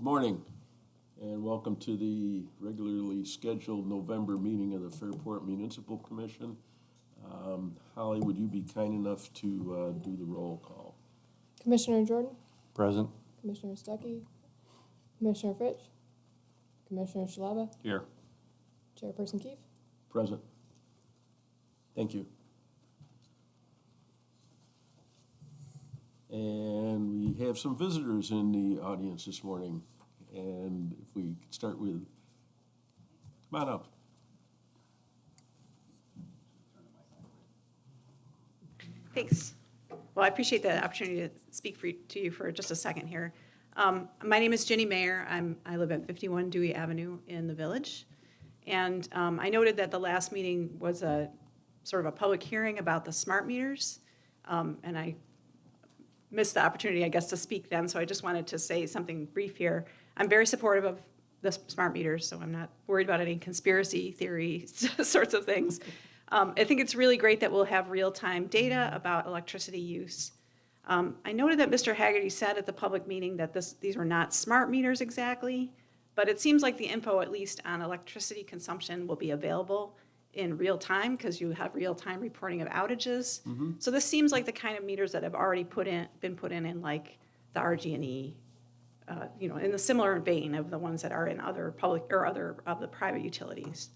morning, and welcome to the regularly scheduled November meeting of the Fairport Municipal Commission. Holly, would you be kind enough to do the roll call? Commissioner Jordan, Present. Commissioner Stuckey, Commissioner Fritsch, Commissioner Shalaba, Here. Chairperson Keefe. Present. Thank you. And we have some visitors in the audience this morning. And if we could start with, come on up. Thanks. Well, I appreciate the opportunity to speak to you for just a second here. My name is Jenny Mayer. I live at 51 Dewey Avenue in the Village. And I noted that the last meeting was a sort of a public hearing about the smart meters. And I missed the opportunity, I guess, to speak then. So I just wanted to say something brief here. I'm very supportive of the smart meters, so I'm not worried about any conspiracy theory sorts of things. I think it's really great that we'll have real-time data about electricity use. I noted that Mr. Haggerty said at the public meeting that these were not smart meters exactly, but it seems like the info, at least on electricity consumption, will be available in real time because you have real-time reporting of outages. Mm-hmm. So this seems like the kind of meters that have already been put in like the RG&E, in the similar vein of the ones that are in other public or other of the private utilities.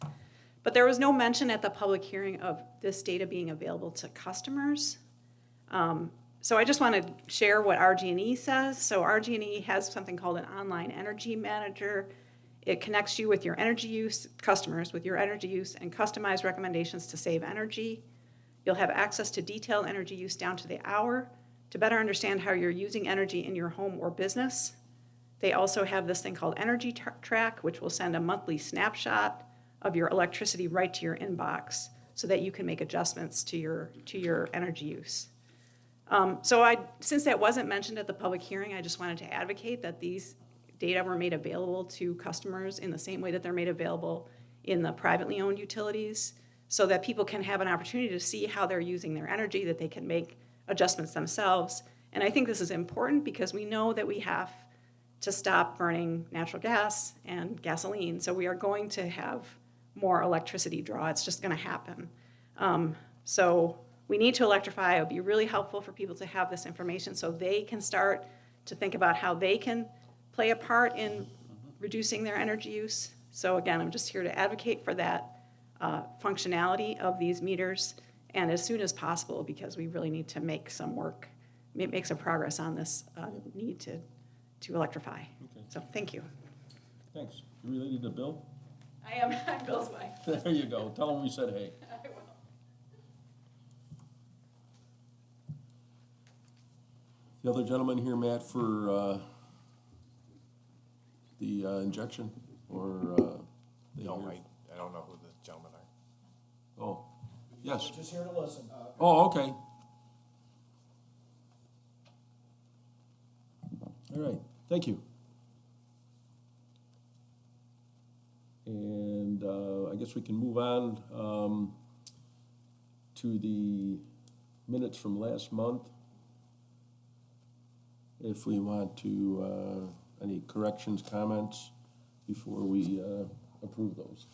But there was no mention at the public hearing of this data being available to customers. So I just want to share what RG&E says. So RG&E has something called an online energy manager. It connects you with your energy use, customers with your energy use, and customized recommendations to save energy. You'll have access to detailed energy use down to the hour to better understand how you're using energy in your home or business. They also have this thing called Energy Track, which will send a monthly snapshot of your electricity right to your inbox so that you can make adjustments to your energy use. Since that wasn't mentioned at the public hearing, I just wanted to advocate that these data were made available to customers in the same way that they're made available in the privately owned utilities so that people can have an opportunity to see how they're using their energy, that they can make adjustments themselves. And I think this is important because we know that we have to stop burning natural gas and gasoline. So we are going to have more electricity draw. It's just going to happen. So we need to electrify. It would be really helpful for people to have this information so they can start to think about how they can play a part in reducing their energy use. So again, I'm just here to advocate for that functionality of these meters and as soon as possible because we really need to make some progress on this need to electrify. Okay. So thank you. Thanks. You related to Bill? I am. I'm Bill's wife. There you go. Tell him we said hey. I will. The other gentleman here, Matt, for the injection or No, I don't know who the gentlemen are. Oh, yes. We're just here to listen. Oh, okay. All right, thank you. And I guess we can move on to the minutes from last month. If we want to, any corrections, comments before we approve those.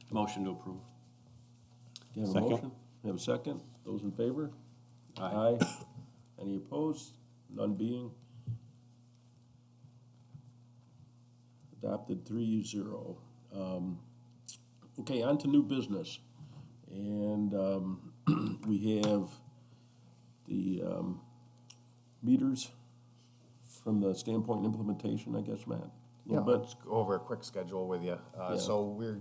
Motion to approve. Do you have a Second. motion? You have a second? Those in favor? Aye. Any opposed? None being. Adopted 3-0. Okay, on to new business. And we have the meters from the standpoint of implementation, I guess, Matt. Yeah, Little bit. let's go over a quick schedule with you. Yeah. So we're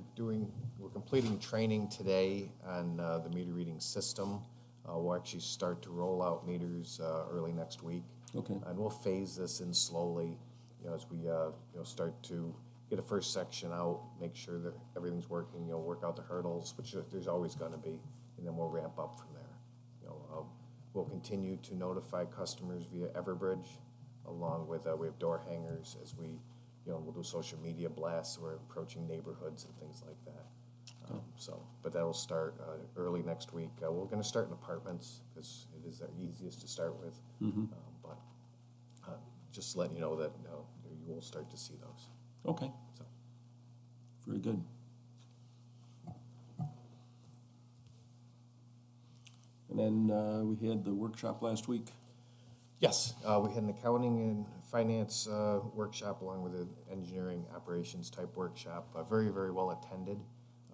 completing training today on the meter reading system. We'll actually start to roll out meters early next week. Okay. And we'll phase this in slowly, as we start to get a first section out, make sure that everything's working, work out the hurdles, which there's always going to be, and then we'll ramp up from there. We'll continue to notify customers via Everbridge, along with we have door hangers as we, we'll do social media blasts. We're approaching neighborhoods and things like that. But that'll start early next week. We're going to start in apartments because it is the easiest to start with. Mm-hmm. just letting you know that you will start to see those. Okay, So. very good. And then we had the workshop last week. Yes, we had an accounting and finance workshop along with an engineering operations type workshop. Very, very well attended.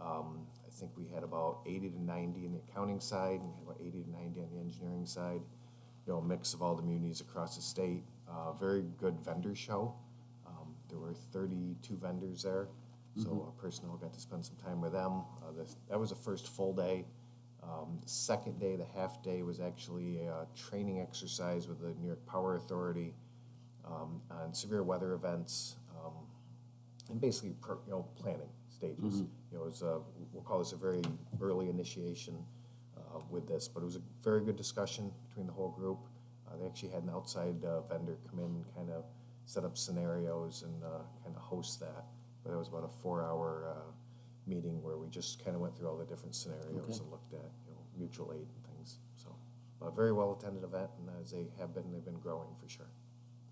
I think we had about 80 to 90 in the accounting side and about 80 to 90 on the engineering side. A mix of all the munis across the state. Very good vendor show. There were 32 vendors there, so personnel got to spend some time with them. That was the first full day. The second day, the half day, was actually a training exercise with the New York Power Authority on severe weather events and basically planning stages. It was we'll call this a very early initiation with this, but it was a very good discussion between the whole group. They actually had an outside vendor come in and kind of set up scenarios and kind of host that. But it was about a 4-hour meeting where we just kind of went through all the different scenarios and looked at mutual aid and things. So a very well attended event, and as they have been, they've been growing for sure.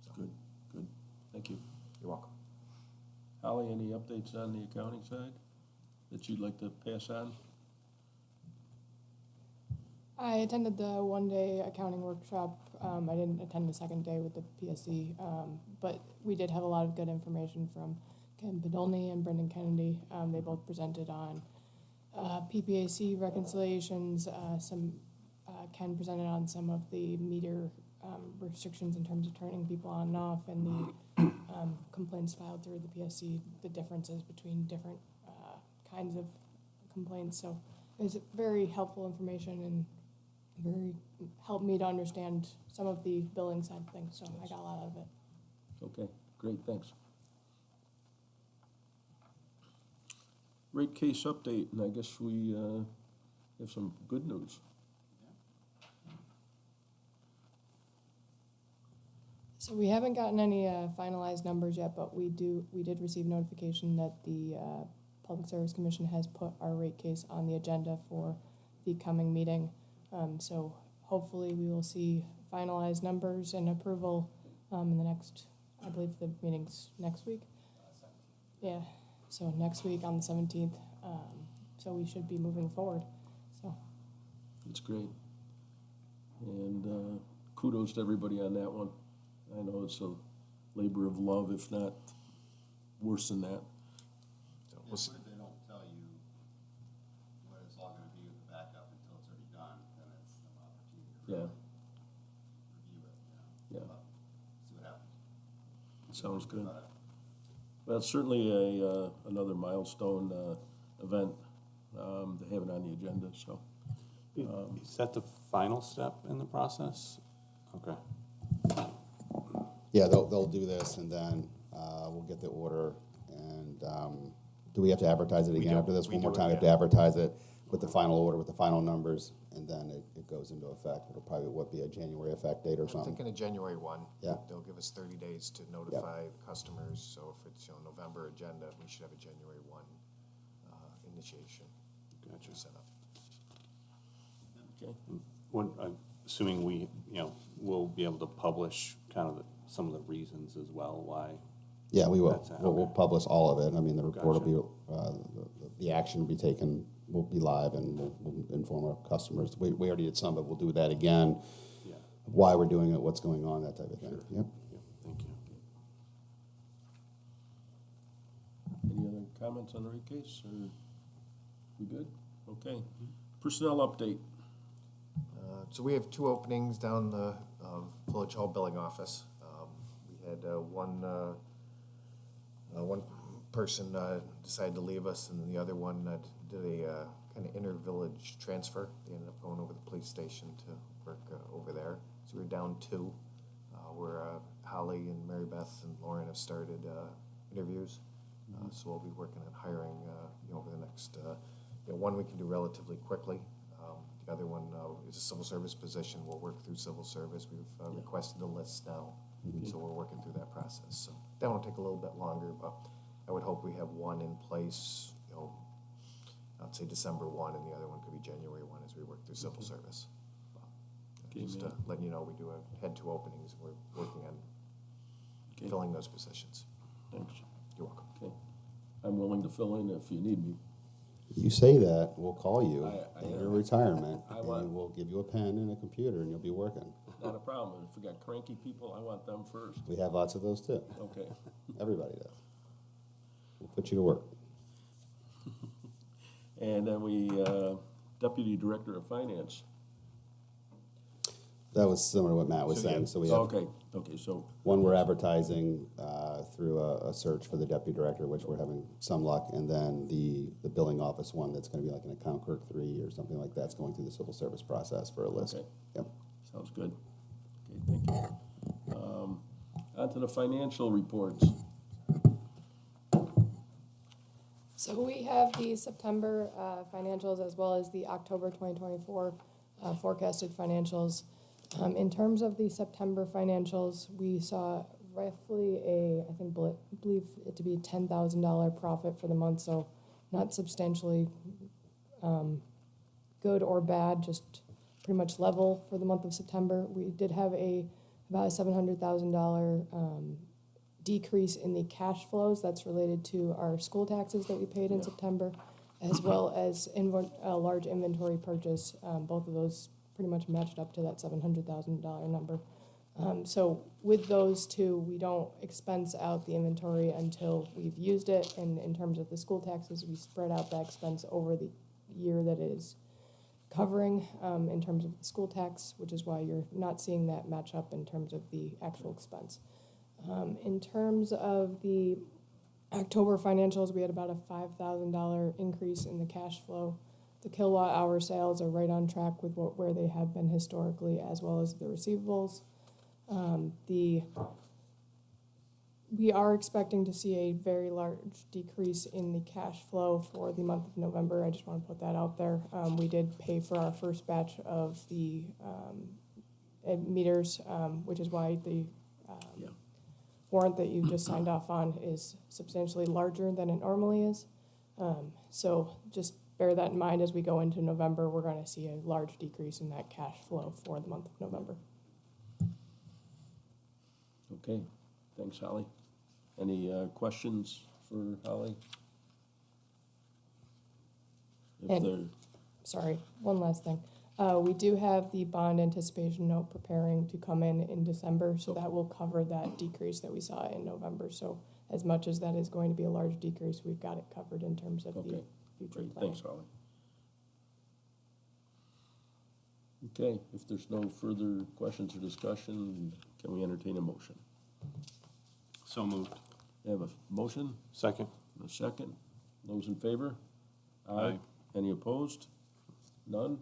So. Good, good. Thank you. You're welcome. Holly, any updates on the accounting side that you'd like to pass on? I attended the one-day accounting workshop. I didn't attend the second day with the PSC, but we did have a lot of good information from Ken Podolny and Brendan Kennedy. They both presented on PPAC reconciliations. Ken presented on some of the meter restrictions in terms of turning people on and off, and the complaints filed through the PSC, the differences between different kinds of complaints. So it was very helpful information and very helped me to understand some of the billing side of things. So I got a lot out of it. Okay, great, thanks. Rate case update, and I guess we have some good news. So we haven't gotten any finalized numbers yet, but we did receive notification that the Public Service Commission has put our rate case on the agenda for the coming meeting. So hopefully we will see finalized numbers and approval in the next, I believe the meeting's next week. Yeah, so next week on the 17th. So we should be moving forward. So It's great. And kudos to everybody on that one. I know it's a labor of love, if not worse than that. So If they don't tell you what it's all gonna be with the backup until it's already done, then it's an opportunity to Yeah. review it, Yeah. But see what happens. Sounds good. But Well, it's certainly another milestone event to have it on the agenda, so. Is that the final step in the process? Okay. Yeah, they'll do this, and then we'll get the order, and do we have to advertise it We again do. after this? We One more do time, we have to again. advertise it with the final order, with the final numbers, and then it goes into effect. It'll probably, be a January effect date or I'm something? thinking of January 1. Yeah. They'll give us 30 days to notify the customers, so if it's, November agenda, we should have a January 1 initiation. Gotcha. Set up. Okay. What, assuming we, we'll be able to publish kind of some of the reasons as well why. Yeah, we will. That's it, We'll okay. publish all of it. I mean, the report Gotcha. will be, the action will be taken, will be live, and we'll inform our customers. We already did some, but we'll do that again, Yeah. why we're doing it, what's going on, that type of thing. Sure. Yep. Yeah, thank you. Any other comments on the rate case, or we good? Okay. Personnel update. So we have 2 openings down the Village Hall billing office. We had one person decide to leave us, and then the other one did a kind of inter-village transfer. They ended up going over the police station to work over there. So we're down 2, where Holly and Mary Beth and Lauren have started interviews. So we'll be working on hiring over the next, one we can do relatively quickly. The other one is a civil service position. We'll work through civil service. We've requested a list now, so we're working through that process. So that will take a little bit longer, but I would hope we have one in place, I'd say December 1, and the other one could be January 1 as we work through civil service. Okay, Just man. letting you know, we do have 2 openings, and we're working on Okay. filling those positions. Thanks. You're welcome. Okay. I'm willing to fill in if you need me. You say that, we'll call you I in am. your retirement, I and want- we'll give you a pen and a computer, and you'll be working. Not a problem. If we got cranky people, I want them first. We have lots of those too. Okay. Everybody does. We'll put you to work. And then Deputy Director of Finance. That was similar to what Matt was So, yeah. saying. So we have Okay, so, one we're advertising through a search for the deputy director, which we're having some luck, and then the billing office one that's going to be like an account clerk 3 or something like that's going through the civil service process for a list. Okay. Yep. sounds good. Okay, thank you. On to the financial reports. So we have the September financials as well as the October 2024 forecasted financials. In terms of the September financials, we saw roughly believe it to be a $10,000 profit for the month, so not substantially good or bad, just pretty much level for the month of September. We did have about a $700,000 decrease in the cash flows. That's related to our school taxes that we paid in September, as well as a large inventory purchase. Both of those pretty much matched up to that $700,000 number. So with those two, we don't expense out the inventory until we've used it. And in terms of the school taxes, we spread out that expense over the year that it is covering in terms of the school tax, which is why you're not seeing that match up in terms of the actual expense. In terms of the October financials, we had about a $5,000 increase in the cash flow. The kilowatt hour sales are right on track with where they have been historically, as well as the receivables. We are expecting to see a very large decrease in the cash flow for the month of November. I just want to put that out there. We did pay for our first batch of the meters, which is why the Yeah. warrant that you just signed off on is substantially larger than it normally is. So just bear that in mind as we go into November. We're going to see a large decrease in that cash flow for the month of November. Okay, thanks, Holly. Any questions for Holly? If And- there, Sorry, one last thing. We do have the bond anticipation note preparing to come in December, so that will cover that decrease that we saw in November. So as much as that is going to be a large decrease, we've got it covered in terms of the Okay, future great, plan. thanks, Holly. Okay, if there's no further questions or discussion, can we entertain a motion? So moved. We have a motion, Second? and a second. Those in favor? Aye. Any opposed? None?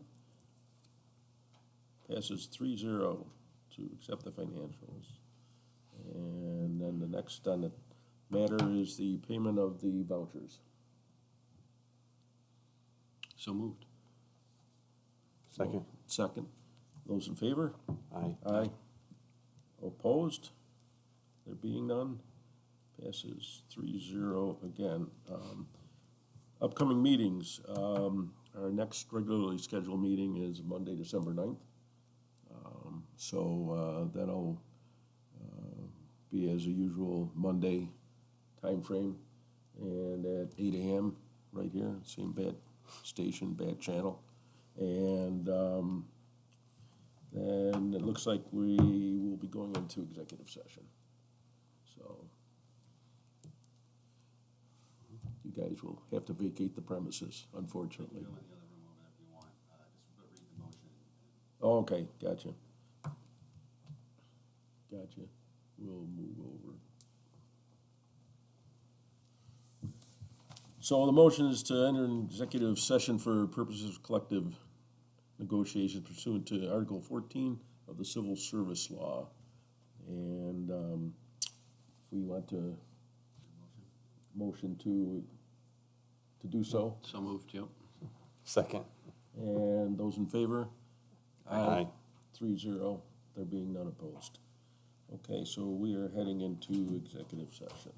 Passes 3-0 to accept the financials. And then the next on the matter is the payment of the vouchers. So moved. Second? Second. Those in favor? Aye. Aye. Opposed? There being none, passes 3-0 again. Upcoming meetings, our next regularly scheduled meeting is Monday, December 9th. So that'll be as a usual Monday timeframe, and at 8 a.m. right here, same bad station, bad channel. And then it looks like we will be going into executive session. So you guys will have to vacate the premises, unfortunately. You can go in the other room over there if you want, just read the motion. Oh, okay, gotcha. Gotcha. We'll move over. So the motion is to enter an executive session for purposes of collective negotiations pursuant to Article 14 of the Civil Service Law. And if we want to motion to do so, So moved, yep. Second? and those in favor? Aye. 3-0, there being none opposed. Okay, so we are heading into executive session.